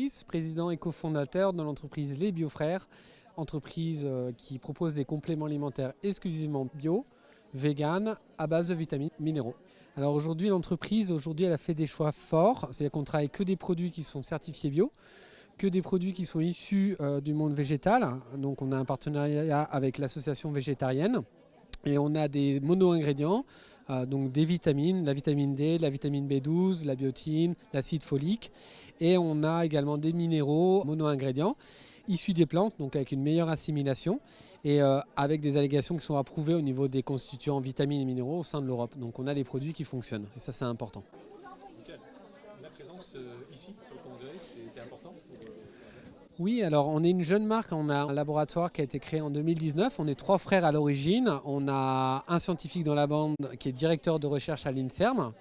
Fabrice, président et cofondateur de l'entreprise Les Biofrères, entreprise qui propose des compléments alimentaires exclusivement bio, vegan, à base de vitamines minéraux. Alors aujourd'hui, l'entreprise, elle a fait des choix forts, c'est-à-dire qu'on travaille que des produits qui sont certifiés bio, que des produits qui sont issus du monde végétal. Donc on a un partenariat avec l'association végétarienne et on a des mono-ingrédients, donc des vitamines, la vitamine D, la vitamine B12, la biotine, l'acide folique, et on a également des minéraux mono-ingrédients issus des plantes, donc avec une meilleure assimilation et avec des allégations qui sont approuvées au niveau des constituants vitamines et minéraux au sein de l'Europe. Donc on a des produits qui fonctionnent et ça c'est important. La présence ici sur le congrès, c'était important Oui, alors on est une jeune marque, on a un laboratoire qui a été créé en 2019, on est 3 frères à l'origine, on a un scientifique dans la bande qui est directeur de recherche à l'INSERM,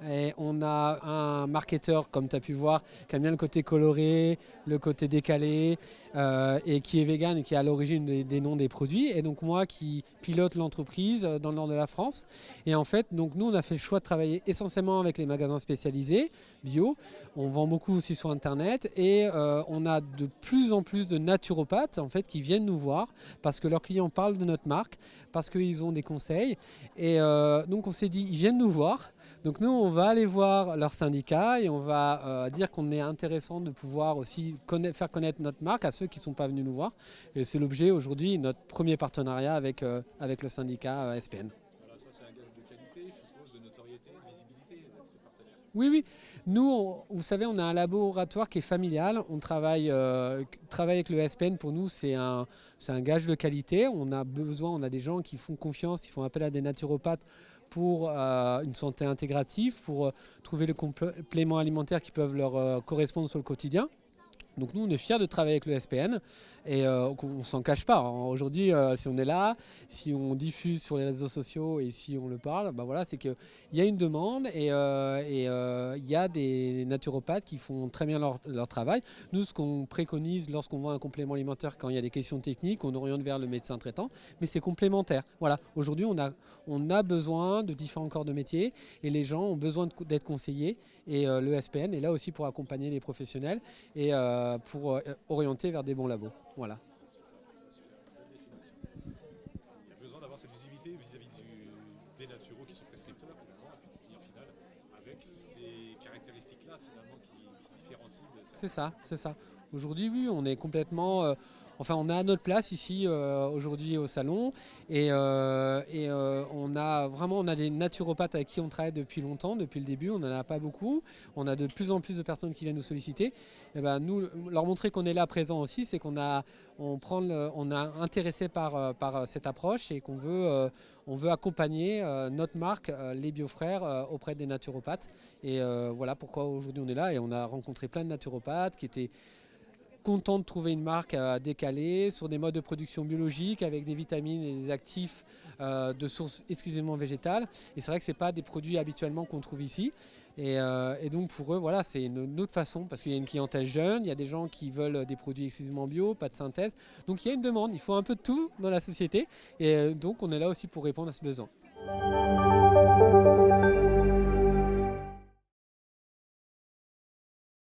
et on a un marketeur, comme tu as pu voir, qui aime bien le côté coloré, le côté décalé, et qui est vegan et qui est à l'origine des noms des produits. Et donc moi qui pilote l'entreprise dans le nord de la France. Et en fait, donc nous on a fait le choix de travailler essentiellement avec les magasins spécialisés, bio. On vend beaucoup aussi sur Internet et on a de plus en plus de naturopathes en fait, qui viennent nous voir parce que leurs clients parlent de notre marque, parce qu'ils ont des conseils. Et donc on s'est dit, ils viennent nous voir. Donc nous, on va aller voir leur syndicat et on va dire qu'on est intéressant de pouvoir aussi faire connaître notre marque à ceux qui ne sont pas venus nous voir. Et c'est l'objet aujourd'hui, notre premier partenariat avec le syndicat SPN. Voilà, ça c'est un gage de qualité, je suppose, de notoriété, de visibilité d'être partenaire. Oui, oui. Nous, vous savez, on a un laboratoire qui est familial. On travaille avec le SPN. Pour nous, c'est un gage de qualité. On a des gens qui font confiance, qui font appel à des naturopathes pour une santé intégrative, pour trouver les compléments alimentaires qui peuvent leur correspondre sur le quotidien. Donc nous, on est fiers de travailler avec le SPN et on ne s'en cache pas. Aujourd'hui, si on est là, si on diffuse sur les réseaux sociaux et si on le parle, ben voilà, c'est qu'il y a une demande et il y a des naturopathes qui font très bien leur travail. Nous, ce qu'on préconise lorsqu'on vend un complément alimentaire, quand il y a des questions techniques, on oriente vers le médecin traitant, mais c'est complémentaire. Voilà. Aujourd'hui, on a besoin de différents corps de métier et les gens ont besoin d'être conseillés et le SPN est là aussi pour accompagner les professionnels et pour orienter vers des bons labos. Voilà. Il y a besoin d'avoir cette visibilité vis-à-vis des naturaux qui sont prescripteurs pour vendre et puis du client final avec ces caractéristiques-là finalement qui différencient de certains. C'est ça. Aujourd'hui, oui, on est complètement... on est à notre place ici aujourd'hui au salon et on a des naturopathes avec qui on travaille depuis longtemps, depuis le début, on n'en a pas beaucoup, on a de plus en plus de personnes qui viennent nous solliciter. Et ben, nous, leur montrer qu'on est là présent aussi, c'est qu'on a intéressé par cette approche et qu'on veut, on veut accompagner notre marque, les Biofrères, auprès des naturopathes. Et voilà pourquoi aujourd'hui on est là et on a rencontré plein de naturopathes qui étaient content de trouver une marque décalée sur des modes de production biologiques avec des vitamines et des actifs de source exclusivement végétale. Et c'est vrai que ce n'est pas des produits habituellement qu'on trouve ici. Et donc pour eux, voilà, c'est une autre façon parce qu'il y a une clientèle jeune, il y a des gens qui veulent des produits exclusivement bio, pas de synthèse. Donc il y a une demande, il faut un peu de tout dans la société. Et donc on est là aussi pour répondre à ce besoin.